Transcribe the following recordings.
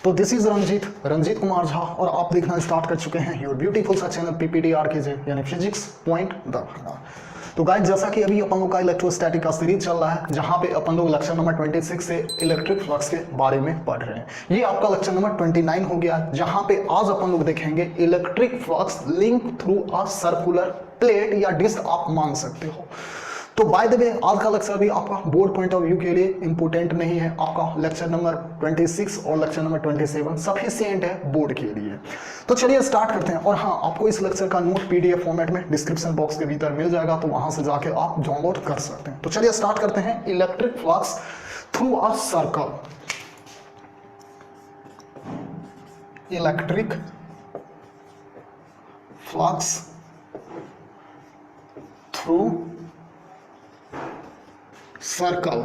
तो this is Ranjit Kumar Jha और आप देखना स्टार्ट कर चुके हैं योर ब्यूटीफुल सा चैनल PPTRKJ यानी फिजिक्स पॉइंट दरभंगा। तो गाइस जैसा कि अभी अपन लोग का इलेक्ट्रोस्टैटिक का सीरीज चल रहा है जहां पे अपन लोग लेक्चर नंबर 26 से इलेक्ट्रिक फ्लक्स के बारे में पढ़ रहे हैं। ये आपका लेक्चर नंबर 29 हो गया जहां पे आज अपन लोग देखेंगे electric flux link through a circular plate या डिस्क आप मान सकते हो। तो बाय द वे आज का लेक्चर भी आपका बोर्ड पॉइंट ऑफ व्यू के लिए इंपॉर्टेंट नहीं है, आपका लेक्चर नंबर 26 और लेक्चर नंबर 27 सफिशिएंट है बोर्ड के लिए। तो चलिए स्टार्ट करते हैं। और हाँ, आपको इस लेक्चर का नोट PDF फॉर्मेट में डिस्क्रिप्शन बॉक्स के भीतर मिल जाएगा, तो वहां से जाके आप डाउनलोड कर सकते हैं। तो चलिए स्टार्ट करते हैं। Electric flux through a circle, electric flux through circle.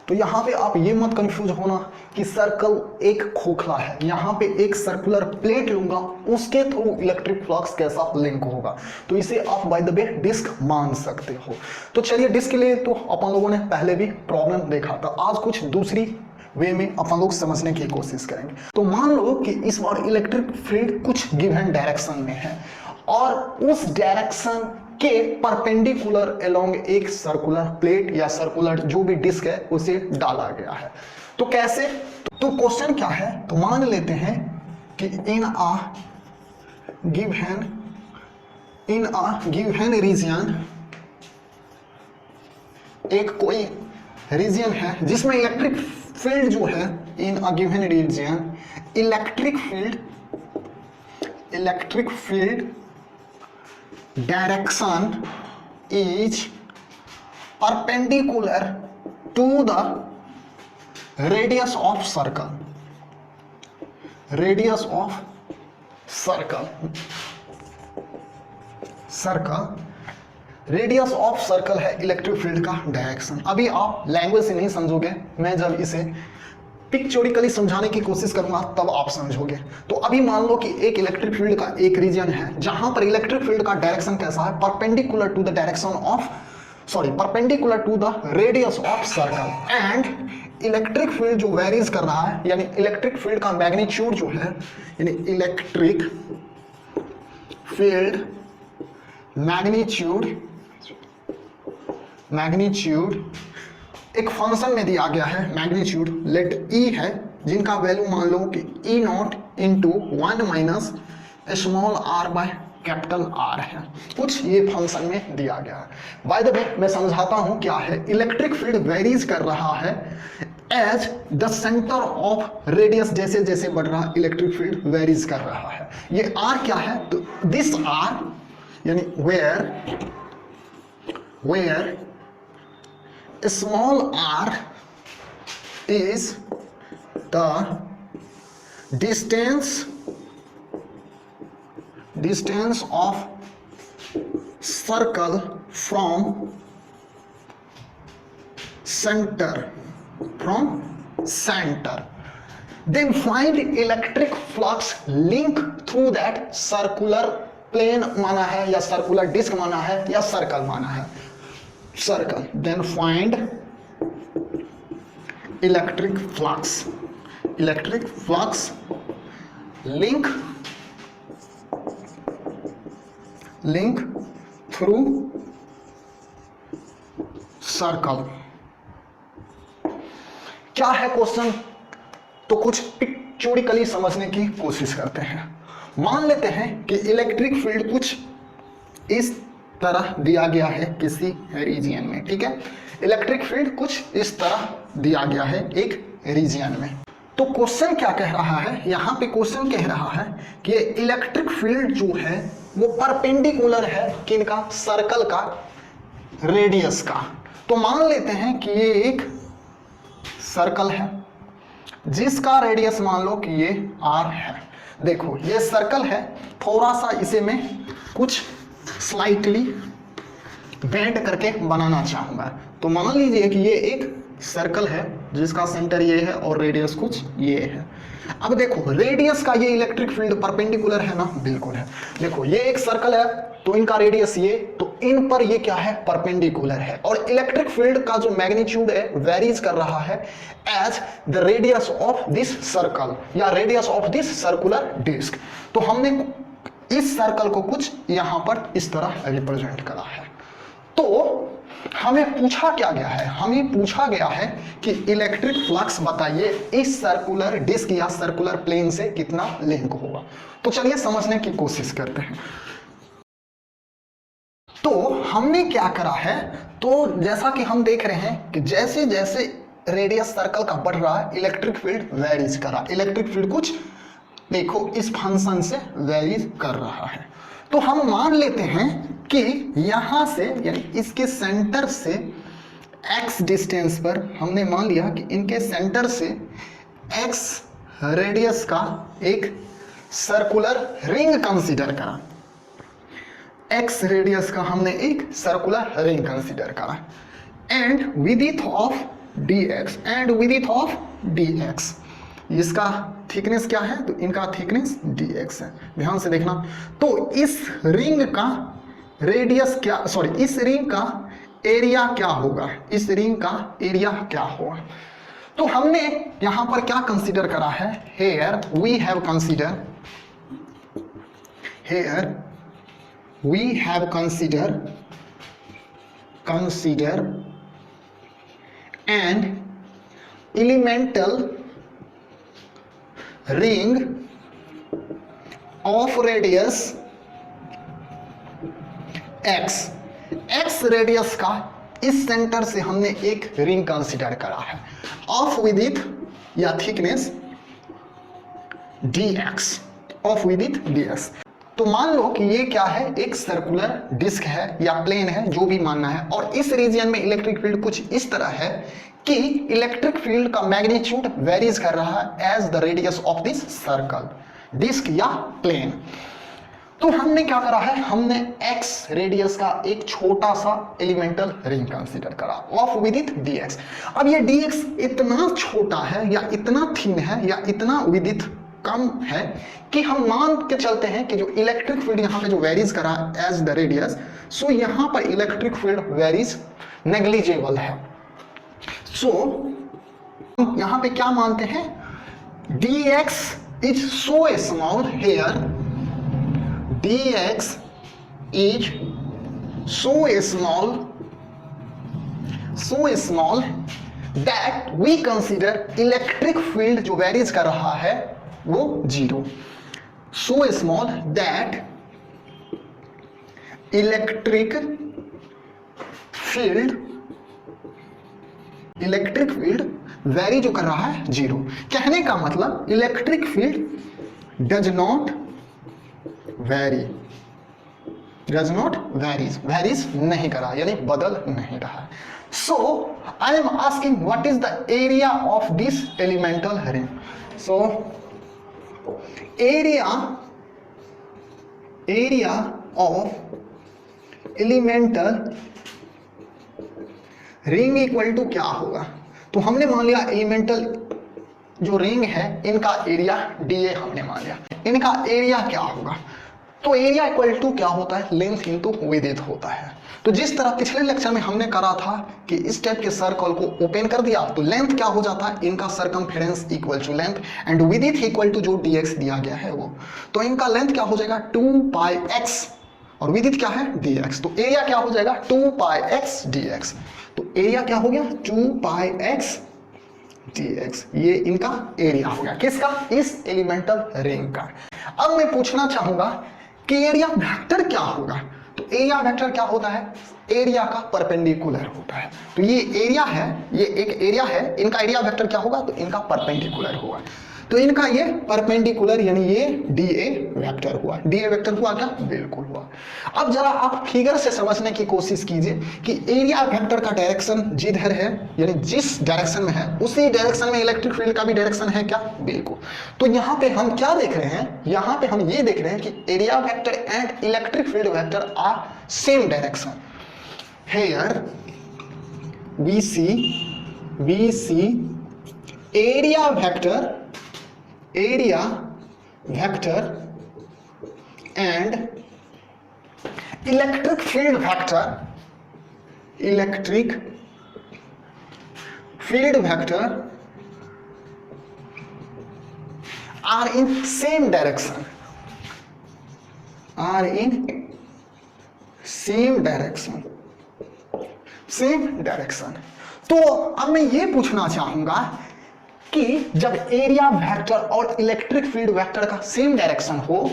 तो यहां पे आप ये मत कंफ्यूज होना कि सर्कल एक खोखला है, यहां पे एक सर्कुलर प्लेट लूंगा उसके थ्रू इलेक्ट्रिक फ्लक्स कैसा लिंक होगा, तो इसे आप बाय द वे डिस्क मान सकते हो। तो चलिए डिस्क के लिए तो अपन लोगों ने पहले भी प्रॉब्लम देखा था, आज कुछ दूसरी वे में अपन लोग समझने की कोशिश करेंगे। तो मान लो कि इस बार इलेक्ट्रिक फील्ड कुछ गिवन डायरेक्शन में है और उस डायरेक्शन के परपेंडिकुलर अलोंग एक सर्कुलर प्लेट या सर्कुलर जो भी डिस्क है उसे डाला गया है। तो कैसे? तो क्वेश्चन क्या है, तो मान लेते हैं कि इन आ गिवन रीजन, एक कोई रीजन है जिसमें इलेक्ट्रिक फील्ड जो है in a given region electric field direction is perpendicular to the radius of circle radius of circle है इलेक्ट्रिक फील्ड का डायरेक्शन। अभी आप लैंग्वेज से नहीं समझोगे, मैं जब इसे पिक्चोरिकली समझाने की कोशिश करूंगा तब आप समझोगे। तो अभी मान लो कि एक इलेक्ट्रिक फील्ड का एक रीजन है जहां पर इलेक्ट्रिक फील्ड का डायरेक्शन कैसा है, perpendicular to the radius of circle and electric field जो वेरीज कर रहा है, यानी इलेक्ट्रिक फील्ड का मैग्नीट्यूड जो है, यानी इलेक्ट्रिक फील्ड मैग्नीट्यूड एक फंक्शन में दिया गया है, मैग्नीट्यूड लेट ई है, जिनका वैल्यू मान लो कि E naught into 1 minus small r by capital R है, कुछ ये फंक्शन में दिया गया है। बाय द वे मैं समझाता हूं क्या है। इलेक्ट्रिक फील्ड वेरीज कर रहा है as the centre of radius, जैसे जैसे बढ़ रहा इलेक्ट्रिक फील्ड वेरीज कर रहा है। ये आर क्या है, तो दिस आर यानी where small r is the distance of circle from center then find electric flux link through that circular plane माना है या circular disk माना है या circle माना है, then find electric flux link through circle। क्या है क्वेश्चन, तो कुछ पिक्चोरिकली समझने की कोशिश करते हैं। मान लेते हैं कि इलेक्ट्रिक फील्ड कुछ इस तरह दिया गया है किसी रीजन में, ठीक है। इलेक्ट्रिक फील्ड कुछ इस तरह दिया गया है एक रीजन में। तो क्वेश्चन क्या कह रहा है, यहां पे क्वेश्चन कह रहा है कि इलेक्ट्रिक फील्ड जो है वो परपेंडिकुलर है किनका, सर्कल का रेडियस का। तो मान लेते हैं कि ये एक सर्कल है जिसका रेडियस मान लो कि ये r है। देखो ये सर्कल है, थोड़ा सा इसे मैं कुछ स्लाइटली बेंड करके बनाना चाहूंगा। तो मान लीजिए कि ये एक सर्कल है जिसका सेंटर ये है और रेडियस कुछ ये है। अब देखो रेडियस का ये इलेक्ट्रिक फील्ड परपेंडिकुलर है ना, बिल्कुल है। देखो ये एक सर्कल है तो इनका रेडियस ये, तो इन पर ये क्या है, परपेंडिकुलर है। और इलेक्ट्रिक फील्ड का जो मैग्नीट्यूड है वेरीज कर रहा है as the radius of this circle या radius of this circular disc. तो हमने इस सर्कल को कुछ यहां पर इस तरह रिप्रेजेंट करा है। तो हमें पूछा क्या गया है, हमें पूछा गया है कि इलेक्ट्रिक फ्लक्स बताइए इस सर्कुलर डिस्क या सर्कुलर प्लेन से कितना लिंक होगा। तो चलिए समझने की कोशिश करते हैं। तो हमने क्या करा है, तो जैसा कि हम देख रहे हैं कि जैसे जैसे रेडियस सर्कल का बढ़ रहा है इलेक्ट्रिक फील्ड वेरीज कर रहा है। इलेक्ट्रिक फील्ड कुछ देखो इस फंक्शन से वेरीज कर रहा है। तो हम मान लेते हैं कि यहां से यानी इसके सेंटर से x डिस्टेंस पर हमने मान लिया कि इनके सेंटर से x रेडियस का एक सर्कुलर रिंग कंसीडर करा। x रेडियस का हमने एक सर्कुलर रिंग कंसीडर करा एंड विड्थ ऑफ dx इसका थिकनेस क्या है, तो इनका थिकनेस dx है। ध्यान से देखना। तो इस रिंग का रेडियस क्या, सॉरी इस रिंग का एरिया क्या होगा, इस रिंग का एरिया क्या होगा। तो हमने यहां पर क्या कंसीडर करा है, here we have consider an elemental ring of radius x radius का इस सेंटर से हमने एक रिंग कंसीडर करा है ऑफ विड्थ या थिकनेस dx। तो मान लो कि ये क्या है, एक सर्कुलर डिस्क है या प्लेन है, जो भी मानना है। और इस रीजन में इलेक्ट्रिक फील्ड कुछ इस तरह है कि इलेक्ट्रिक फील्ड का मैग्नीट्यूड वेरीज कर रहा है as the radius of this circle disc या प्लेन। तो हमने क्या करा है, हमने x रेडियस का एक छोटा सा एलिमेंटल रिंग कंसीडर करा ऑफ विड्थ dx। अब ये dx इतना छोटा है या इतना थिन है या इतना विड्थ कम है कि हम मान के चलते हैं कि जो इलेक्ट्रिक फील्ड यहाँ पे जो वेरीज करा एज द रेडियस, सो यहाँ पर इलेक्ट्रिक फील्ड वेरीज नेग्लिजिबल है। सो यहाँ पे क्या मानते हैं, dx is so small here, dx is so small that we consider electric field जो वेरीज कर रहा है वो 0। so small that electric field vary जो कर रहा है 0। कहने का मतलब electric field does not varies नहीं करा, यानी बदल नहीं रहा। So I am asking what is the area of this elemental ring. So area of elemental ring equal to क्या होगा। तो हमने मान लिया एलिमेंटल जो रिंग है इनका एरिया dA हमने मान लिया, इनका एरिया क्या होगा। तो एरिया इक्वल टू क्या होता है, लेंथ इनटू विड्थ होता है। तो जिस तरह पिछले लेक्चर में हमने करा था कि इस टाइप के सर्कल को ओपन कर दिया तो लेंथ क्या हो जाता है, इनका circumference equal to length and width equal to जो dx दिया गया है वो। तो इनका लेंथ क्या हो जाएगा 2πx और विड्थ क्या है dx। तो एरिया क्या हो जाएगा 2πx dx। तो एरिया क्या हो गया 2πx dx। ये इनका एरिया हो गया किसका, इस एलिमेंटल रिंग का। अब मैं पूछना चाहूंगा कि एरिया वेक्टर क्या होगा। तो एरिया वेक्टर क्या होता है, एरिया का परपेंडिकुलर होता है। तो ये एरिया है, ये एक एरिया है, इनका एरिया वेक्टर क्या होगा, तो इनका परपेंडिकुलर होगा। तो इनका ये परपेंडिकुलर यानी ये dA वेक्टर हुआ। dA वेक्टर हुआ क्या, बिल्कुल हुआ। अब जरा आप फिगर से समझने की कोशिश कीजिए कि एरिया वेक्टर का डायरेक्शन जिधर है यानी जिस डायरेक्शन में है उसी डायरेक्शन में इलेक्ट्रिक फील्ड का भी डायरेक्शन है क्या, बिल्कुल। तो यहाँ पे हम क्या देख रहे हैं, यहाँ पे हम ये देख रहे हैं कि area vector and electric field vector are same direction. Here we see area vector and electric field vector are in same direction, तो अब मैं ये पूछना चाहूंगा कि जब एरिया वेक्टर और इलेक्ट्रिक फील्ड वेक्टर का सेम डायरेक्शन हो,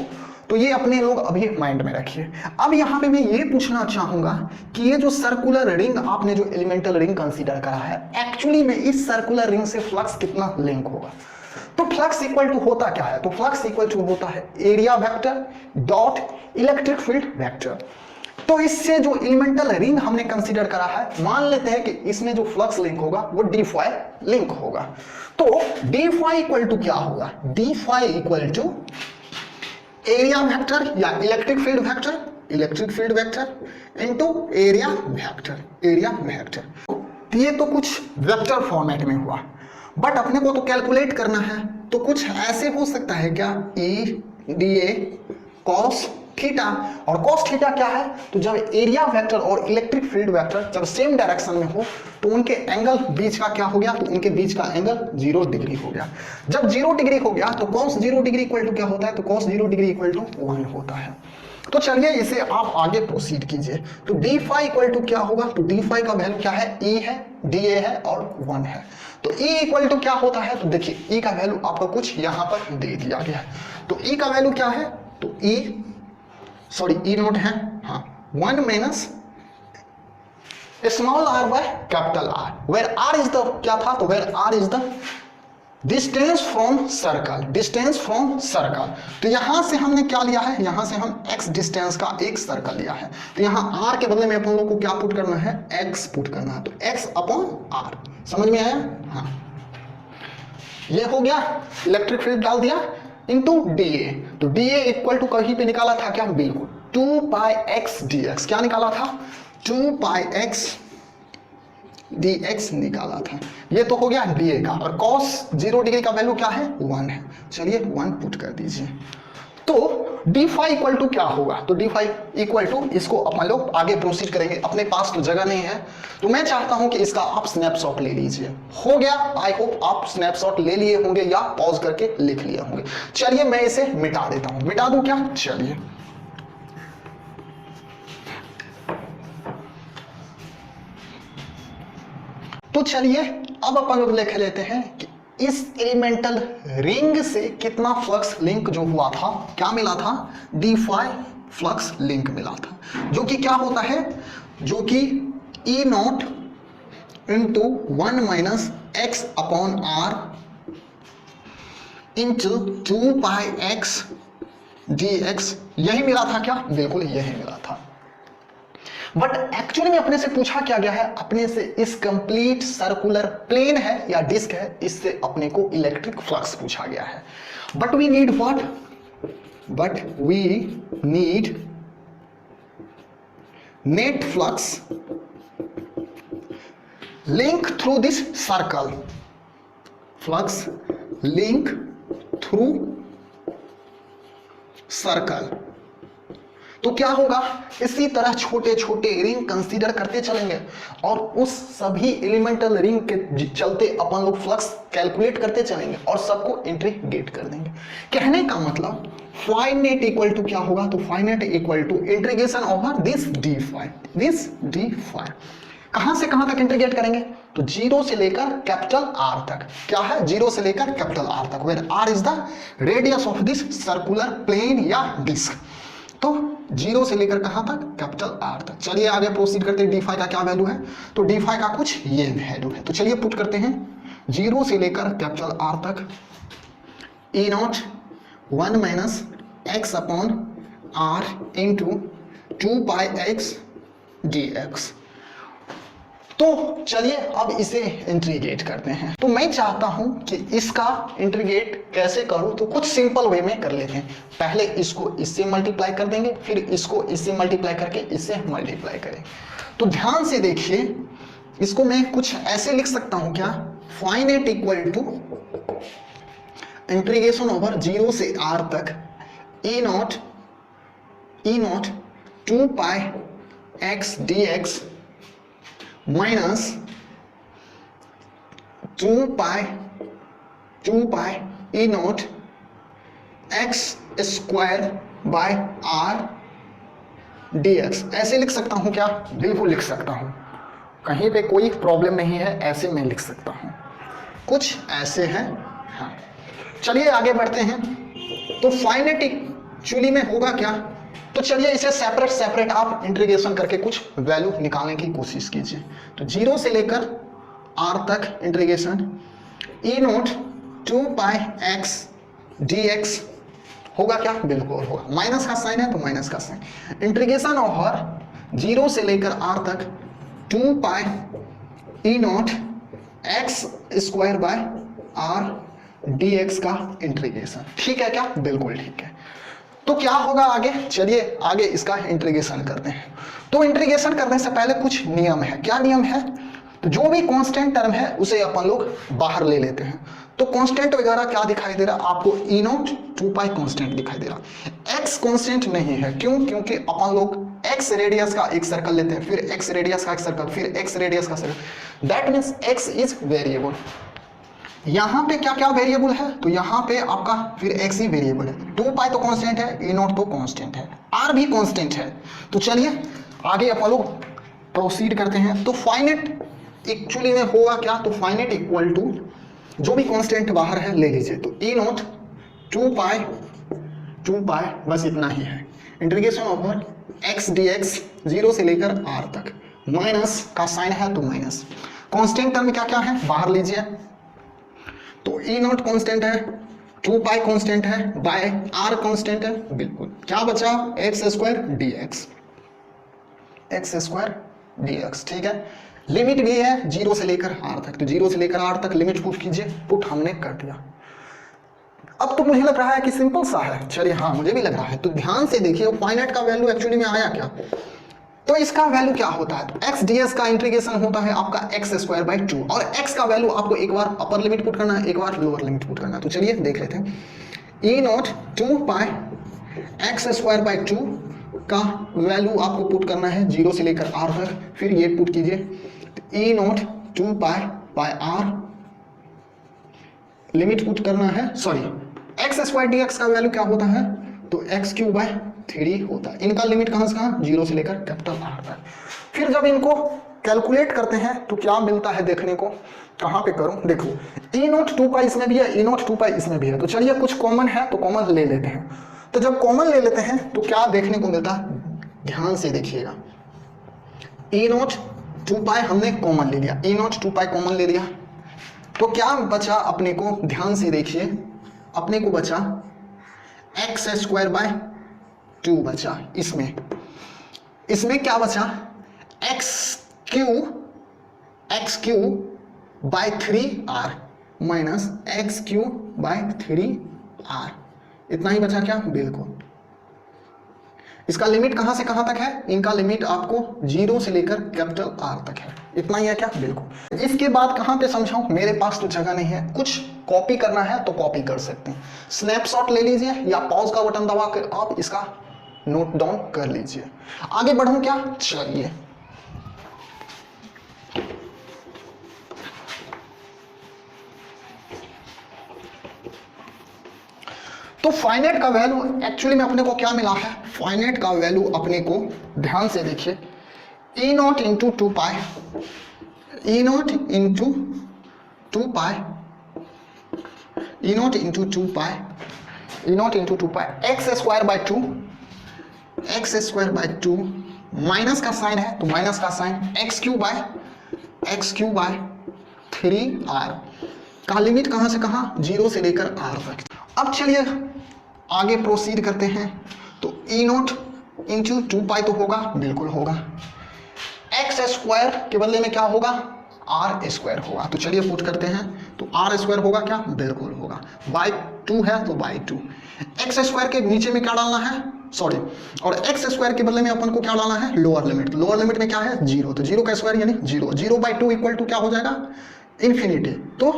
तो ये अपने लोग अभी माइंड में रखिए। अब यहां पे मैं ये पूछना चाहूंगा कि ये जो सर्कुलर रिंग आपने जो एलिमेंटल रिंग कंसीडर करा है, एक्चुअली में इस सर्कुलर रिंग से फ्लक्स कितना लिंक होगा? तो फ्लक्स इक्वल टू होता क्या है? तो फ्लक्स इक्वल टू होता है area vector dot electric field vector. तो इससे जो एलिमेंटल रिंग हमने कंसीडर करा है, मान लेते हैं कि इसमें जो फ्लक्स लिंक होगा वो डी फाई लिंक होगा। तो डी फाई इक्वल टू क्या होगा? D phi equal to area vector या electric field vector into area vector. ये तो कुछ वेक्टर फॉर्मेट में हुआ, बट अपने को तो कैलकुलेट करना है, तो कुछ ऐसे हो सकता है क्या? E D A cos theta, और कॉस थीटा क्या है? तो जब एरिया वेक्टर और इलेक्ट्रिक फील्ड वेक्टर जब सेम डायरेक्शन में हो, तो उनके एंगल बीच का क्या हो गया? तो उनके बीच का एंगल 0 डिग्री हो गया। जब 0 डिग्री हो गया तो कॉस 0 डिग्री इक्वल टू क्या होता है? तो कॉस 0 डिग्री इक्वल टू 1 होता है। तो चलिए इसे आप आगे प्रोसीड कीजिए। तो डी फाई इक्वल टू क्या होगा? तो डी फाई का वैल्यू क्या है? ई है, डी ए है और 1 है। तो E इक्वल टू क्या होता है? तो देखिए E का वैल्यू आपको कुछ यहां पर दे दिया गया है। तो E का वैल्यू क्या है? तो E नोट है, हाँ, 1 minus small r by capital R, where R is the क्या था? तो where R is the distance from circle. तो यहां से हमने क्या लिया है? यहां से हम x डिस्टेंस का एक सर्कल लिया है। तो यहां r के बदले में अपन लोग को क्या पुट करना है? x पुट करना है। तो x अपॉन r, समझ में आया? हाँ, ये हो गया। इलेक्ट्रिक फील्ड डाल दिया इनटू dA। तो dA इक्वल टू कहीं पे निकाला था क्या? बिल्कुल 2 पाई x dx। क्या निकाला था? 2 पाई x dx निकाला था। ये तो हो गया dA का, और cos 0 डिग्री का वैल्यू क्या है? 1 है। चलिए 1 पुट कर दीजिए। तो डी फाई इक्वल टू क्या होगा? तो डी फाई इक्वल टू, इसको अपन लोग आगे प्रोसीड करेंगे, अपने पास तो जगह नहीं है, तो मैं चाहता हूं कि इसका आप स्नैपशॉट ले लीजिए। हो गया, आई होप आप स्नैपशॉट ले लिए होंगे या पॉज करके लिख लिए होंगे। चलिए मैं इसे मिटा देता हूं। मिटा दूं क्या? चलिए, तो चलिए अब अपन लोग लिख लेते हैं कि इस एलिमेंटल रिंग से कितना फ्लक्स लिंक जो हुआ था, क्या मिला था? डी फाई फ्लक्स लिंक मिला था, जो कि क्या होता है? जो कि E naught into 1 minus x upon r into 2 pi x d x. यही मिला था क्या? बिल्कुल यही मिला था। बट एक्चुअली में अपने से पूछा क्या गया है? अपने से इस कंप्लीट सर्कुलर प्लेन है या डिस्क है, इससे अपने को इलेक्ट्रिक फ्लक्स पूछा गया है। But we need what? But we need net flux link through this circle. Flux link through circle. तो क्या होगा? इसी तरह छोटे छोटे रिंग कंसीडर करते चलेंगे और उस सभी एलिमेंटल रिंग के चलते अपन लोग फ्लक्स कैलकुलेट करते चलेंगे और सबको इंटीग्रेट कर देंगे। कहने का मतलब फाई नेट इक्वल टू क्या होगा? तो phi net equal to integration over this d phi. कहां से कहां तक इंटीग्रेट करेंगे? तो 0 से लेकर कैपिटल R तक। क्या है? 0 से लेकर कैपिटल R तक, where R is the radius of this circular plane या डिस्क। तो 0 से लेकर कहां तक? कैपिटल R तक। चलिए आगे प्रोसीड करते हैं। डी फाई का क्या वैल्यू है? तो डी फाई का कुछ ये वैल्यू है। तो चलिए पुट करते हैं 0 से लेकर कैपिटल R तक E naught 1 minus x upon R into 2 pi x d x. तो चलिए अब इसे इंटीग्रेट करते हैं। तो मैं चाहता हूं कि इसका इंटीग्रेट कैसे करूं, तो कुछ सिंपल वे में कर लेते हैं। पहले इसको इससे मल्टीप्लाई कर देंगे, फिर इसको इससे मल्टीप्लाई करके इससे मल्टीप्लाई करें। तो ध्यान से देखिए, इसको मैं कुछ ऐसे लिख सकता हूं क्या? Phi net equal to integration over 0 से R तक E naught 2 pi x dx minus 2 pi E naught x square by r dx। ऐसे लिख सकता हूं क्या? बिल्कुल लिख सकता हूं, कहीं पे कोई प्रॉब्लम नहीं है, ऐसे मैं लिख सकता हूं, कुछ ऐसे हैं। हाँ, चलिए आगे बढ़ते हैं। तो फाइनाइट एक्चुअली में होगा क्या? तो चलिए इसे सेपरेट सेपरेट आप इंटीग्रेशन करके कुछ वैल्यू निकालने की कोशिश कीजिए। तो 0 से लेकर r तक इंटीग्रेशन ई नॉट 2 पाई x dx होगा क्या? बिल्कुल होगा। माइनस का साइन है तो माइनस का साइन, इंटीग्रेशन और 0 से लेकर r तक 2 pi E naught x square by r dx का इंटीग्रेशन। ठीक है क्या? बिल्कुल ठीक है। तो क्या होगा आगे? चलिए आगे इसका इंटीग्रेशन करते हैं। तो इंटीग्रेशन करने से पहले कुछ नियम है। क्या नियम है? तो जो भी कांस्टेंट टर्म है उसे अपन लोग बाहर ले लेते हैं। तो कांस्टेंट वगैरह क्या दिखाई दे रहा है आपको? ई नॉट 2 पाई कांस्टेंट दिखाई दे रहा। एक्स कांस्टेंट नहीं है, क्यों? क्योंकि अपन लोग एक्स रेडियस का एक सर्कल लेते हैं, फिर एक्स रेडियस का एक सर्कल, फिर एक्स रेडियस का circle, that means x is variable. यहाँ पे क्या क्या वेरिएबल है? तो यहाँ पे आपका फिर x ही वेरिएबल है। 2 पाई तो कांस्टेंट है, ई नॉट तो कांस्टेंट है, r भी कांस्टेंट है। तो चलिए आगे अपन लोग प्रोसीड करते हैं। तो फाइनाइट एक्चुअली में होगा क्या? तो फाइनाइट इक्वल टू जो भी कांस्टेंट बाहर है ले लीजिए। तो ई नॉट 2 पाई बस इतना ही है। इंटीग्रेशन ओवर x dx 0 से लेकर r तक, माइनस का साइन है तो माइनस। कांस्टेंट टर्म क्या क्या है बाहर लीजिए। तो ई नॉट कांस्टेंट है, 2 पाई कांस्टेंट है, बाय r कांस्टेंट है। बिल्कुल क्या बचा? x square dx, x square dx। ठीक है, लिमिट भी है 0 से लेकर r तक। तो 0 से लेकर r तक लिमिट पुट कीजिए। पुट हमने कर दिया। अब तो मुझे लग रहा है कि सिंपल सा है। चलिए हाँ, मुझे भी लग रहा है। तो ध्यान से देखिए फाइनाइट का वैल्यू एक्चुअली में आया क्या? तो इसका वैल्यू क्या होता है? तो x ds का इंटीग्रेशन होता है आपका x स्क्वायर बाई 2, और x का वैल्यू आपको एक बार अपर लिमिट पुट करना है, एक बार लोअर लिमिट पुट करना है। तो चलिए देख लेते हैं। E naught 2 pi x square by 2 का वैल्यू आपको पुट करना है 0 से लेकर r तक, फिर ये पुट कीजिए। तो E naught 2 pi by r limit put करना है, सॉरी x स्क्वायर dx का वैल्यू क्या होता है? तो x क्यूब बाय 3 होता है। इनका लिमिट कहां से कहां? 0 से लेकर कैपिटल R तक। फिर जब इनको कैलकुलेट करते हैं तो क्या मिलता है देखने को। कहां पे करूं? देखो ई नॉट 2 पाई इसमें भी है, ई नॉट 2 पाई इसमें भी है। तो चलिए कुछ कॉमन है तो कॉमन ले लेते हैं। तो जब कॉमन ले लेते हैं तो क्या देखने को मिलता है? ध्यान से देखिएगा। ई नॉट 2 पाई हमने कॉमन ले लिया, ई नॉट 2 पाई कॉमन ले लिया, तो क्या बचा अपने को? ध्यान से देखिए, अपने को बचा एक्स स्क्वायर बाय 2 बचा। इसमें क्या बचा? X cube by 3r minus x cube by 3r, इतना ही बचा क्या? बिल्कुल। इसका लिमिट कहां से कहां तक है? इनका लिमिट आपको 0 से लेकर कैपिटल R तक है, इतना ही है क्या? बिल्कुल। इसके बाद कहां पे समझाऊं? मेरे पास तो जगह नहीं है। कुछ कॉपी करना है तो कॉपी कर सकते हैं, स्नैपशॉट ले लीजिए या पॉज का बटन दबा कर आप इसका नोट डाउन कर लीजिए। आगे बढ़ूं क्या? चलिए तो फाइनाइट का वैल्यू एक्चुअली में अपने को क्या मिला है? फाइनाइट का वैल्यू अपने को ध्यान से देखिए, E naught into 2 pi, E naught into 2 pi, E naught into 2 pi, E naught into 2 pi x square by 2, x square by 2 minus का साइन है तो माइनस का sine x cube by 3r का लिमिट कहां से कहां? 0 से लेकर r तक। अब चलिए आगे प्रोसीड करते हैं। तो ई नॉट इंटू 2 पाई तो होगा, बिल्कुल होगा। एक्स स्क्वायर के बदले में क्या होगा? आर स्क्वायर होगा। तो चलिए पुट करते हैं। तो आर स्क्वायर होगा क्या? बिल्कुल होगा। बाय 2 है तो बाय 2। एक्स स्क्वायर के नीचे में क्या डालना है? सॉरी, और एक्स स्क्वायर के बदले में अपन को क्या डालना है? Lower limit. लोअर लिमिट में क्या है? 0। तो 0 का स्क्वायर यानी 0। 0 बाय 2 इक्वल टू क्या हो जाएगा? इन्फिनिटी। तो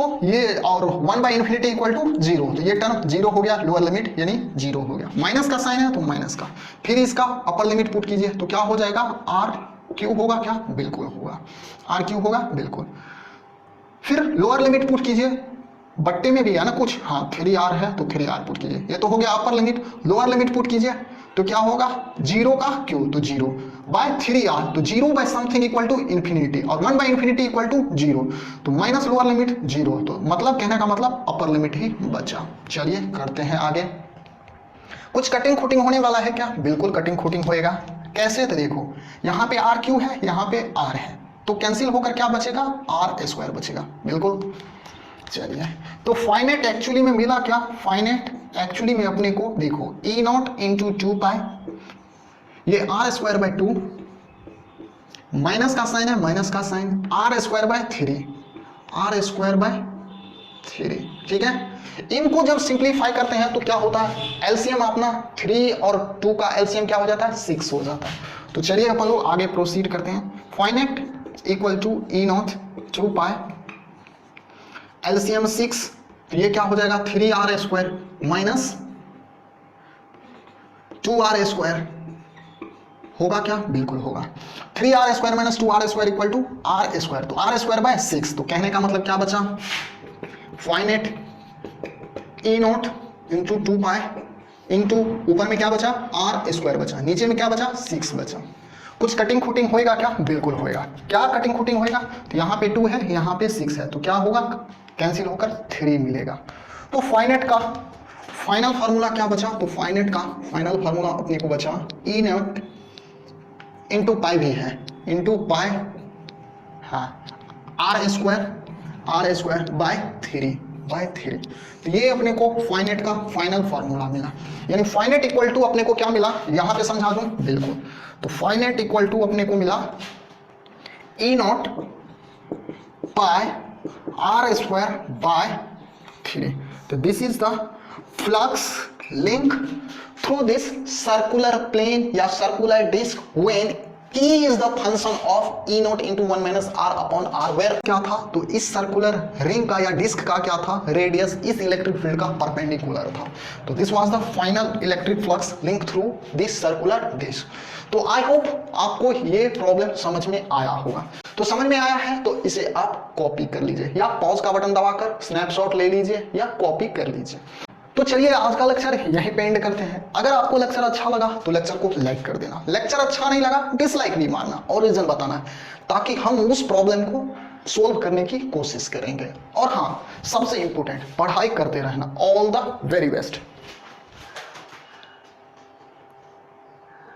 तो ये और 1 बाई इन्फिनिटी इक्वल टू 0, तो ये टर्म 0 हो गया, लोअर लिमिट यानी 0 हो गया। माइनस का साइन है तो माइनस का, फिर इसका अपर लिमिट पुट कीजिए तो क्या हो जाएगा, आर क्यू होगा क्या, बिल्कुल होगा, आर क्यू होगा बिल्कुल। फिर लोअर लिमिट पुट कीजिए, बट्टे में भी है ना कुछ, हाँ 3r है तो 3r पुट कीजिए, ये तो हो गया upper limit. Lower limit put कीजिए तो क्या होगा, 0 का क्यू तो 0 बाय 3r, तो 0 by something equal to infinity, और 1 बाय इन्फिनिटी इक्वल टू 0, तो माइनस लोअर लिमिट 0, तो मतलब कहने का मतलब अपर लिमिट ही बचा। चलिए करते हैं आगे। कुछ कटिंग खुटिंग होने वाला है क्या, बिल्कुल कटिंग खुटिंग होएगा। कैसे, तो देखो यहाँ पे आर क्यू है, यहाँ पे आर है, तो कैंसिल होकर क्या बचेगा, आर स्क्वायर बचेगा, बिल्कुल। चलिए तो फाइनेट एक्चुअली में मिला क्या, फाइनेट एक्चुअली में अपने को देखो ई नॉट इंटू 2 पाई, ये आर स्क्वायर बाय 2, माइनस का साइन है, माइनस का sign, r square by 3, r square by 3, ठीक है। इनको जब सिंप्लीफाई करते हैं तो क्या होता है, एलसीएम अपना 3 और 2 का एलसीएम क्या हो जाता है, 6 हो जाता है। तो चलिए अपन लोग आगे प्रोसीड करते हैं। Phi net equal to e naught 2 pi, LCM 6, तो ये क्या हो जाएगा, 3r square minus 2r square, होगा क्या, बिल्कुल होगा। 3r square minus 2r square equal to r square, तो r स्क्वायर बाय 6, तो कहने का मतलब क्या बचा, phi net e naught into 2 pi into ऊपर में क्या बचा, r स्क्वायर बचा, नीचे में क्या बचा, 6 बचा। कुछ कटिंग खुटिंग होएगा क्या, बिल्कुल होएगा। क्या कटिंग खुटिंग होएगा, तो यहाँ पे 2 है, यहाँ पे 6 है, तो क्या होगा, कैंसिल होकर 3 मिलेगा। तो फाइनेट का फाइनल फार्मूला क्या बचा, तो फाइनेट का फाइनल फार्मूला अपने को बचा ई नॉट इंटू पाई भी है, इंटू पाई, हाँ आर स्क्वायर बाय 3, तो ये अपने को फाइनेट का फाइनल फार्मूला मिला। यानी फाइनेट इक्वल टू अपने को क्या मिला, यहां पे समझा दूं, बिल्कुल। तो फाइनेट इक्वल टू अपने को मिला E naught pi R square by 3, तो this is the flux link through this circular plane या circular disc when E is the function of E naught into 1 minus R upon R, where क्या था, तो इस circular ring का या disc का क्या था, रेडियस इस इलेक्ट्रिक फील्ड का परपेंडिकुलर था। तो this was the final electric flux link through this circular disc. तो आई होप आपको ये प्रॉब्लम समझ में आया होगा। तो समझ में आया है तो इसे आप कॉपी कर लीजिए, या पॉज का बटन दबाकर स्नैपशॉट ले लीजिए या कॉपी कर लीजिए। तो चलिए आज का लेक्चर यहीं पे एंड करते हैं। अगर आपको लेक्चर अच्छा लगा तो लेक्चर को लाइक कर देना, लेक्चर अच्छा नहीं लगा डिसलाइक भी मारना और रीजन बताना है, ताकि हम उस प्रॉब्लम को सोल्व करने की कोशिश करेंगे। और हाँ, सबसे इंपॉर्टेंट, पढ़ाई करते रहना। All the very best.